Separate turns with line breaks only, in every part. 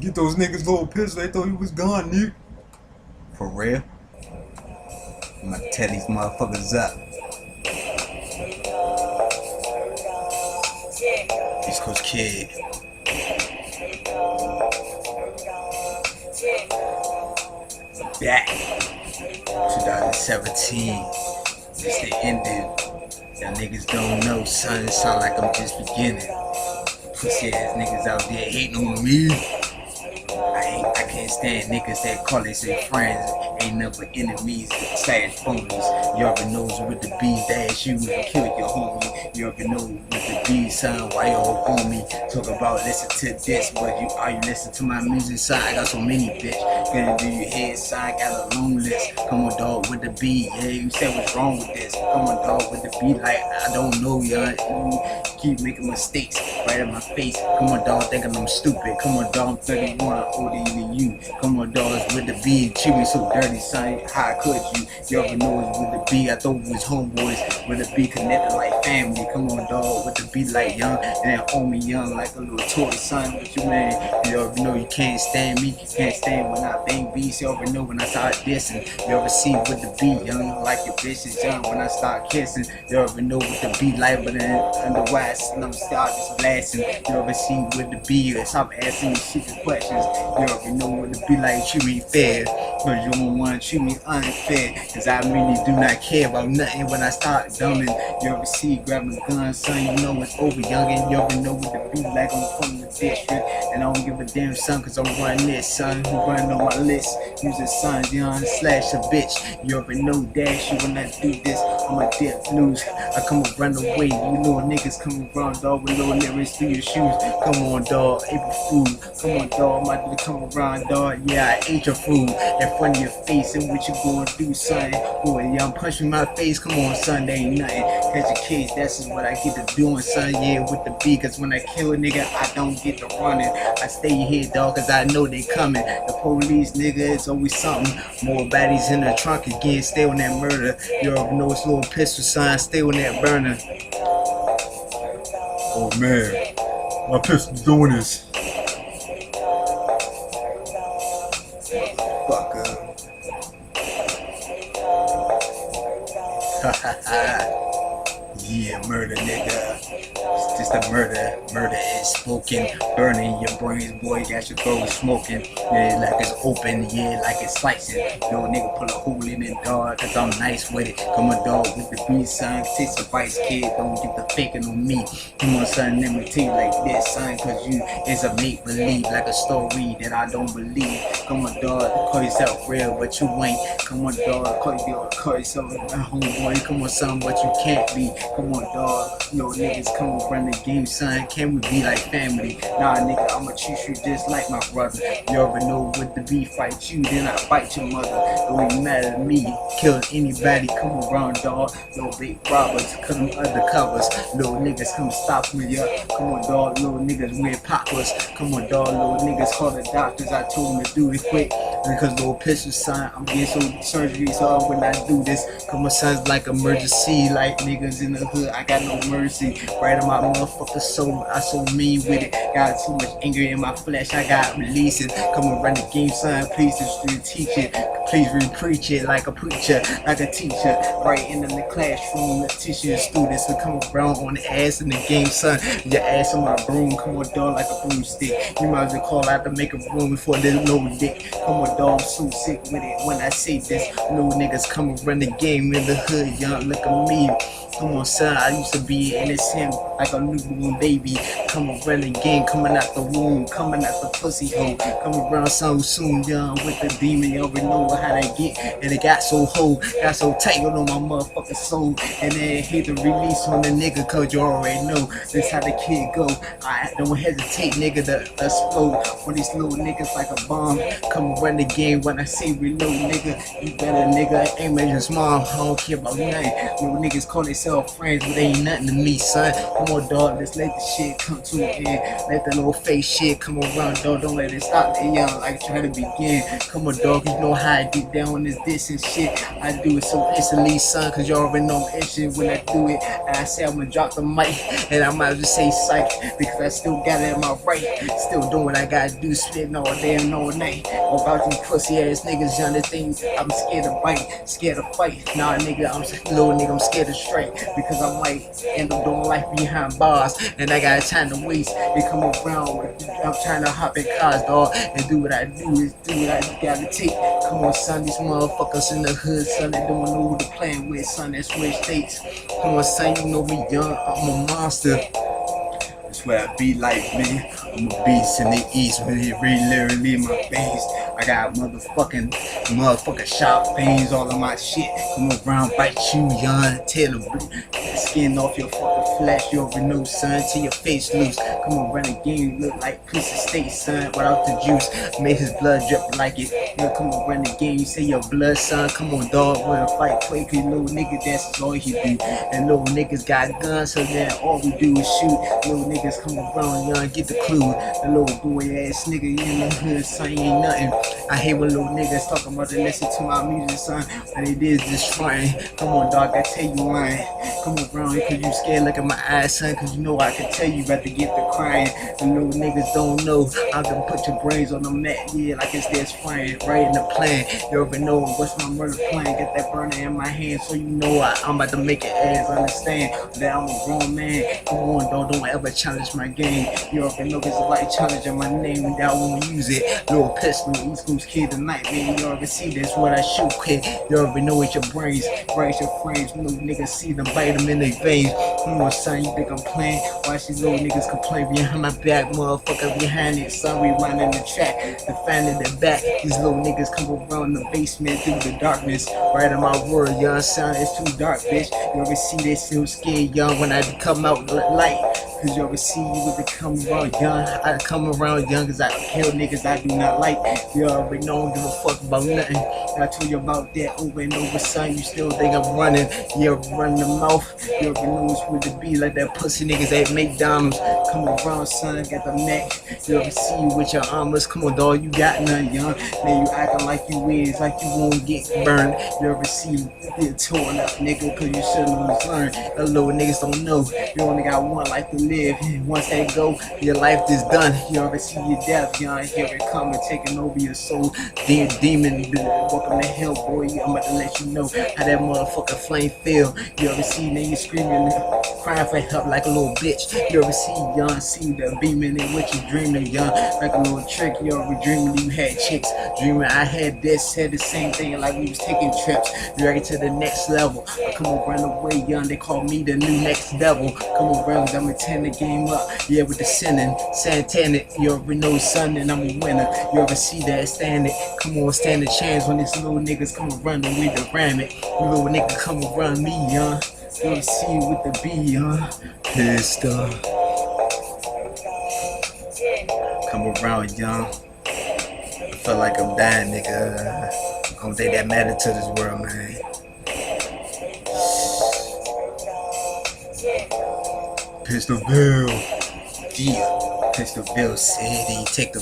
Get those niggas little pistol. They thought he was gone, nigga. For real? I'm gonna tear these motherfuckers up. East Coast Kid. Back. 2017. It's the ending. Y'all niggas don't know, son. It sound like I'm just beginning. Pussy ass niggas out there hating on me. I can't stand niggas that call themselves friends. Ain't nothing but enemies slash phonies. You already knows with the B dash you and kill your homie. You already know with the B son why y'all on me. Talk about listen to this, but you listen to my music son. I got so many bitch. Gonna do your head son, I got a long list. Come on dog with the B, yeah, you said what's wrong with this. Come on dog with the B, like I don't know y'all. Keep making mistakes right in my face. Come on dog thinking I'm stupid. Come on dog, I'm 31 older than you. Come on dog, it's with the B, treat me so dirty son. How could you? You already know it's with the B. I thought it was homeboys with the B connected like family. Come on dog with the B like young and then hold me young like a little toy son. What you man? You already know you can't stand me. Can't stand when I bang beats. You already know when I start dissing. You already see with the B young like your bitch is young when I start kissing. You already know with the B like but then underwise and I'm start just blasting. You already see with the B. Stop asking me stupid questions. You already know what the B like treat me fair. Cause you don't wanna treat me unfair. Cause I really do not care about nothing when I start dumbing. You ever see grabbing a gun, son, you know it's over youngin'. You ever know what the beat like, I'm from the district. And I don't give a damn son, cause I'm running this, son. Who running on my list? Using son, young slash a bitch. You ever know dash, you when I do this, I'm a dead blues. I come and run away, you little niggas come around, dog, with little lyrics through your shoes. Come on, dog, April Fool. Come on, dog, my dude come around, dog. Yeah, I ate your food in front of your face, and what you gonna do, son? Boy, young punch me in my face, come on, son, there ain't nothing. Catch a case, that's just what I get to doing, son, yeah, with the B, cause when I kill a nigga, I don't get to running. I stay here, dog, cause I know they coming. The police, nigga, it's always something. More baddies in the trunk again, stay on that murder. You already know it's little pistol, son, stay on that burner. Oh man, my pistol's doing this. Fucker. Yeah, murder, nigga. It's just a murder. Murder is spoken. Burning your brains, boy. Got your throat smoking. Yeah, like it's open. Yeah, like it's slicing. Yo, nigga, pull a hole in it, dog. Cause I'm nice with it. Come on, dog, with the beat, son. Taste advice, kid. Don't get the faking on me. Come on, son. Let me tell you like this, son. Cause you is a make believe. Like a story that I don't believe. Come on, dog. Call yourself real, but you ain't. Come on, dog. Call yourself a homeboy. Come on, son, but you can't be. Come on, dog. Yo, niggas come and run the game, son. Can we be like family? Nah, nigga, I'ma treat you just like my brother. You already know with the beef, fight you, then I fight your mother. Don't even matter to me. Kill anybody, come around, dog. No big robbers, cause them undercovers. Little niggas come stop me up. Come on, dog. Little niggas wear poppers. Come on, dog. Little niggas call the doctors. I told them to do it quick. Because little pistol, son, I'm getting so surgery, so when I do this, come on, son's like emergency, like niggas in the hood, I got no mercy. Right in my motherfucker soul, I so mean with it. Got too much anger in my flesh, I got releasing. Come on, run the game, son, please just teach it. Please re-preach it like a preacher, like a teacher. Right in the classroom, the teacher and students will come around on the ass in the game, son. Your ass on my broom, come on, dog, like a broomstick. You might as well call out to make a room before this little dick. Come on, dog, I'm so sick with it when I say this. Little niggas come and run the game in the hood, young, look at me. Come on, son, I used to be innocent like a newborn baby. Come around the game, coming out the womb, coming out the pussy hole. Come around so soon, young, with the demon. You already know how they get. And it got so whole, got so tangled on my motherfucking soul. And then hit the release on the nigga, cause you already know that's how the kid go. I don't hesitate, nigga, to explode. When these little niggas like a bomb, come around the game when I say reload, nigga. You better, nigga, aim at your mom. I don't care about nothing. Little niggas call themselves myself friends, but they ain't nothing to me, son. Come on, dog, let's let the shit come to an end. Let the little face shit come around, dog. Don't let it stop me, young, like trying to begin. Come on, dog, you know how I get down on this and shit. I do it so instantly, son, cause you already know I'm itching when I do it. And I say I'm gonna drop the mic, and I might just say psych, because I still got it in my right. Still doing what I gotta do, spitting all day and all night. About these pussy ass niggas, young, the things I'm scared to bite, scared to fight. Nah, nigga, I'm scared to strike, because I might end up doing life behind bars, and I got time to waste. They come around, I'm trying to hop in cars, dog, and do what I do, is do what I gotta take. Come on, son, these motherfuckers in the hood, son, they don't know who to play with, son, that's switch states. Come on, son, you know me, young, I'm a monster. That's where I be like, man. I'm a beast in the east, when it really literally in my veins. I got motherfucking sharp veins all in my shit. Come around, bite you, young, tail the skin off your fucking flesh. You already know, son, till your face loose. Come around the game, look like piece of steak, son, without the juice. Made his blood drip like it. You come around the game, you say your blood, son. Come on, dog, wanna fight quick, cause little nigga, that's all he do. And little niggas got guns, so then all we do is shoot. Little niggas come around, young, get the clue. The little boy ass nigga in the hood, son, you ain't nothing. I hate when little niggas talking about they listen to my music, son, but it is just frontin'. Come on, dog, I tell you lying. Come around, cause you scared, look at my eyes, son, cause you know I can tell you about to get the crying. The little niggas don't know, I can put your brains on the mat, yeah, like it's this frying, right in the plan. You already know what's my murder plan, get that burner in my hand, so you know I'm about to make it ass understand that I'm a grown man. Come on, dog, don't ever challenge my game. You already know there's a light challenging my name, and I won't use it. Little pistol, East Coast kid tonight, man. You already see that's what I shoot quick. You already know it's your brains, right? Your frames. Little niggas see them, bite them in their veins. Come on, son, you think I'm playing? Watch these little niggas complain behind my back, motherfucker behind it. Son, we running the track, defending the back. These little niggas come around the basement through the darkness. Right in my world, young son, it's too dark, bitch. You already see they still scared, young, when I come out light. Cause you already see you with the come around young. I come around young cause I kill niggas I do not like. You already know I don't give a fuck about nothing. I told you about that over and over, son. You still think I'm running? Yeah, running the mouth. You already know it's with the be like that pussy niggas at McDonald's. Come around, son, got the neck. You already see you with your armors. Come on, dog, you got none, young. Now you acting like you is, like you won't get burned. You already see you get torn up, nigga, cause you shouldn't have learned. The little niggas don't know. You only got one life to live. Once they go, your life is done. You already see your death, young. Here it coming, taking over your soul. Demon, welcome to hell, boy. I'm about to let you know how that motherfucking flame feel. You already see niggas screaming, crying for help like a little bitch. You already see, young, see the beaming and what you dreaming, young, like a little trick. You already dreaming you had chicks, dreaming I had this, said the same thing like we was taking trips. You ready to the next level? I come around the way, young. They call me the new next devil. Come around, I'ma turn the game up. Yeah, with the sinning, Santana. You already know, son, and I'm a winner. You ever see that? Stand it. Come on, stand a chance when these little niggas come around the way to ram it. You little nigga come around me, young. You ever see you with the B, young. Pistol. Come around, young. I feel like I'm dying, nigga. I don't think that matter to this world, man. Pistolville. Yeah. Pistolville City, take a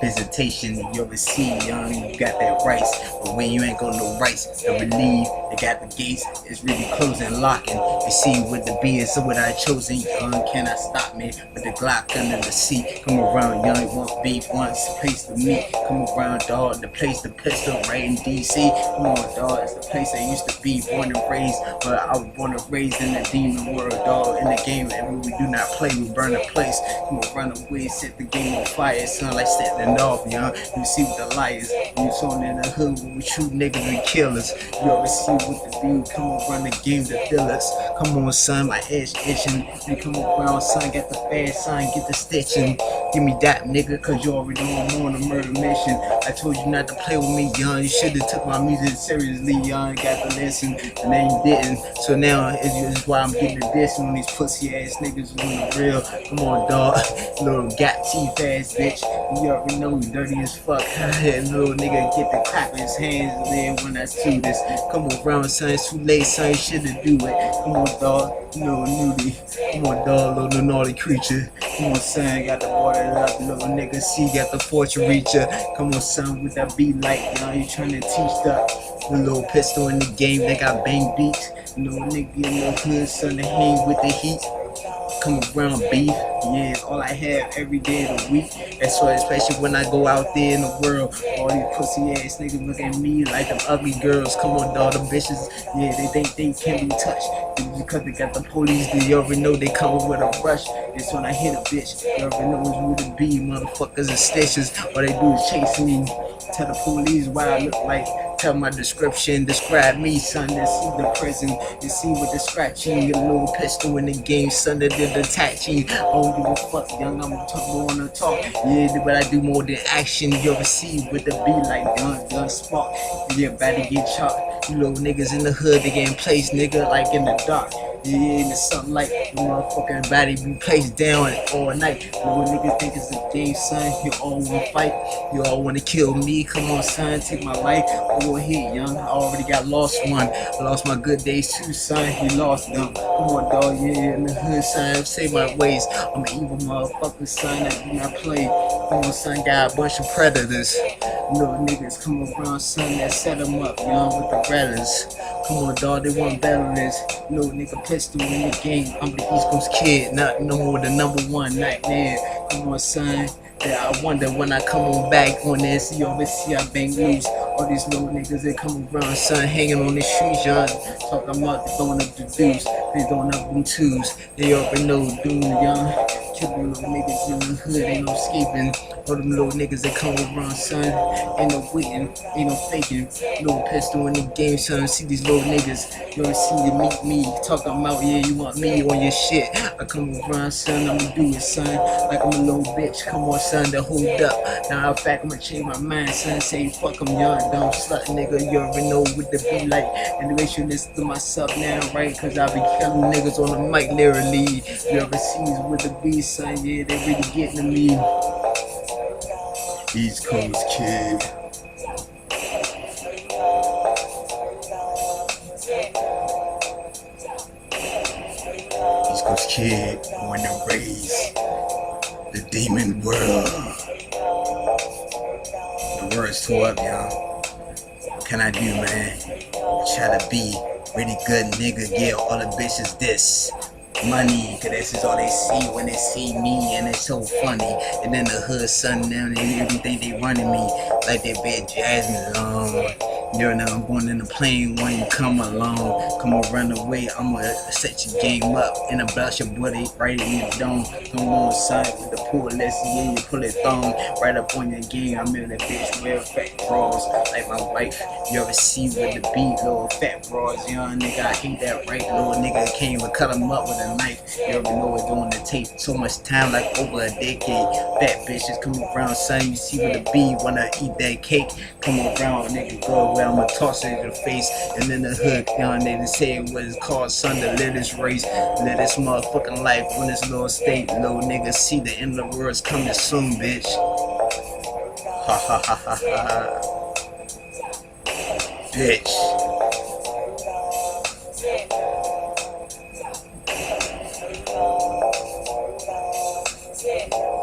visitation, you ever see, young, you got that rice, but when you ain't got no rice, to relieve, they got the gates, it's really closing, locking, you see with the being, so what I chosen, young, can I stop me, with the Glock under the seat, come around, young, want beef, wants a place to meet, come around, dog, the place, the pistol, right in DC, come on, dog, it's the place I used to be, born and raised, but I was born and raised in the demon world, dog, in the game, and we do not play, we burn the place, come around the way, set the game on fire, son, like setting it off, young. You see with the liars, you saw in the hood when we shoot niggas and killers. You already see with the dude come around the game to fill us. Come on, son, my edge itching. You come around, son, get the fast, son, get the stitching. Give me that, nigga, cause you already know I'm on a murder mission. I told you not to play with me, young. You should've took my music seriously, young. Got to listen, and then you didn't. So now it's why I'm getting the diss on these pussy ass niggas on the real. Come on, dog. Little got teeth ass bitch. You already know you dirty as fuck. Little nigga get the clap in his hands and then when I see this, come on. around, son, it's too late, son, you shouldn't do it. Come on, dog, you know, nudie. Come on, dog, little naughty creature. Come on, son, got the water up, little nigga, see, got the fortune reacher. Come on, son, with that beat like, you trying to teach the little pistol in the game, they got bang beats. You know, nigga in the hood, son, to hang with the heat. Come around beef, yeah, it's all I have every day of the week. That's why, especially when I go out there in the world, all these pussy ass niggas look at me like them ugly girls. Come on, dog, them bitches, yeah, they think they can be touched. Because they got the police, you already know they coming with a rush. It's when I hit a bitch, you already know it's who to be. Motherfuckers and stitches, all they do is chase me. Tell the police what I look like. Tell my description, describe me, son. Let's see the prison, you see with the scratching, your little pistol in the game, son. That the detaching. I don't give a fuck, young. I'm gonna talk. Yeah, but I do more than action. You ever see with the beat like gun spark? You about to get chopped. You little niggas in the hood, they getting placed, nigga, like in the dark. Yeah, and it's something like the motherfucking body be placed down all night. Little niggas think it's a game, son. You all wanna fight, you all wanna kill me. Come on, son, take my life. Go ahead, young. I already got lost one. I lost my good days too, son. He lost them. Come on, dog. Yeah, in the hood, son. Save my ways. I'm an evil motherfucker, son. That do not play. Come on, son. Got a bunch of predators. Little niggas come around, son. That set them up, young, with the ratters. Come on, dog. They want better this. Little nigga pistol in the game. I'm the East Coast kid, not no more the #1 nightmare. Come on, son. Yeah, I wonder when I come on back on this. You always see I bang loose. All these little niggas that come around, son, hanging on the streets, young. Talking about they throwing up the deuce. They throwing up them twos. They already know, doing young. Killing little niggas in the hood, ain't no escaping. All them little niggas that come around, son, ain't no waiting, ain't no faking. Little pistol in the game, son. See these little niggas, you ever see you meet me? Talking about, yeah, you want me on your shit. I come around, son, I'ma do it, son. Like I'm a little bitch, come on, son, to hold up. Now, in fact, I'ma change my mind, son. Say, fuck them, young, dumb slut, nigga. You already know what the be like. And the way you listen to myself now, right? Cause I be killing niggas on the mic, literally. You ever see with the beat, son, yeah, they really getting to me. East Coast kid. East Coast kid, born and raised the demon world. The world's tore up, y'all. What can I do, man? Try to be really good nigga, yeah, all the bitches this. Money, cause that's just all they see when they see me, and it's so funny. And then the hood, son, down and everything they running me like they bad Jasmine. You know, I'm going in the plane when you come along. Come on, run away, I'ma set your game up and I blast your booty right in your dome. Come on, son, with the pull, let's see, yeah, you pull it thong right up on your game. I'm in that bitch, real fat bras like my wife. You ever see with the beat, little fat bras, young nigga, I hate that, right? Little nigga can't even cut him up with a knife. You already know it's on the tape. So much time, like over a decade. Fat bitches come around, son. You see with the beat, wanna eat that cake. Come around, nigga, go where I'ma toss it in your face. And then the hood, young nigga, say what it's called, son, to live this race. Live this motherfucking life on this little state. Little nigga, see the end of the world's coming soon, bitch. Ha ha ha ha ha. Bitch.